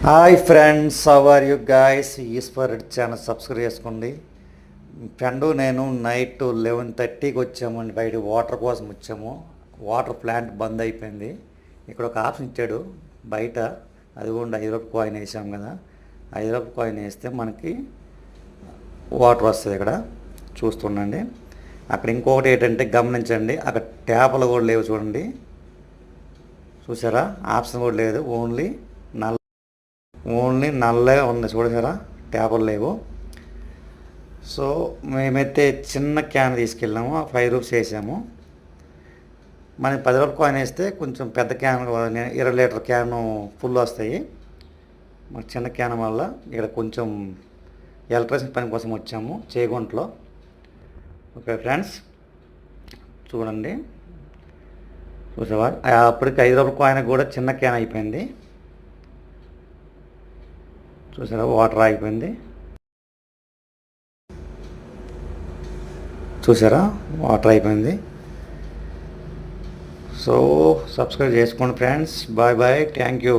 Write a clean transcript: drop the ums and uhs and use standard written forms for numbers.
Hi friends, how are you guys? Ishwar Reddy channel subscribe చేసుకోండి. Friend నేను night 11:30కి వచ్చామండి. బయట వాటర్ కోసం వచ్చాము. వాటర్ ప్లాంట్ బంద్ అయిపోయింది. ఇక్కడ ఒక ఆప్షన్ ఇచ్చాడు బయట, అది కూడా ₹5 కాయిన్ వేసాం కదా. ₹5 కాయిన్ వేస్తే మనకి వాటర్ వస్తుంది. ఇక్కడ చూస్తుండండి. అక్కడ ఇంకొకటి ఏంటంటే గమనించండి, అక్కడ ట్యాప్లు కూడా లేవు చూడండి. చూసారా? ఆప్షన్ కూడా లేదు, ఓన్లీ నల్లే ఉంది చూడసారా, ట్యాపులు లేవు. సో మేమైతే చిన్న క్యాన్ తీసుకెళ్ళాము, ₹5 వేసాము. మనకి ₹10 కాయిన్ వేస్తే కొంచెం పెద్ద క్యాన్, 20 లీటర్ క్యాను ఫుల్ వస్తాయి. మన చిన్న క్యాన్ వల్ల ఇక్కడ కొంచెం ఎలక్ట్రిసిటీ పని కోసం వచ్చాము చేగుంట్లో. ఓకే ఫ్రెండ్స్, చూడండి. చూసావా, అప్పటికి ₹5 కాయిన్ కూడా చిన్న క్యాన్ అయిపోయింది. చూసారా, వాటర్ అయిపోయింది. చూసారా, వాటర్ అయిపోయింది. సో సబ్స్క్రైబ్ చేసుకోండి friends. Bye bye, thank you.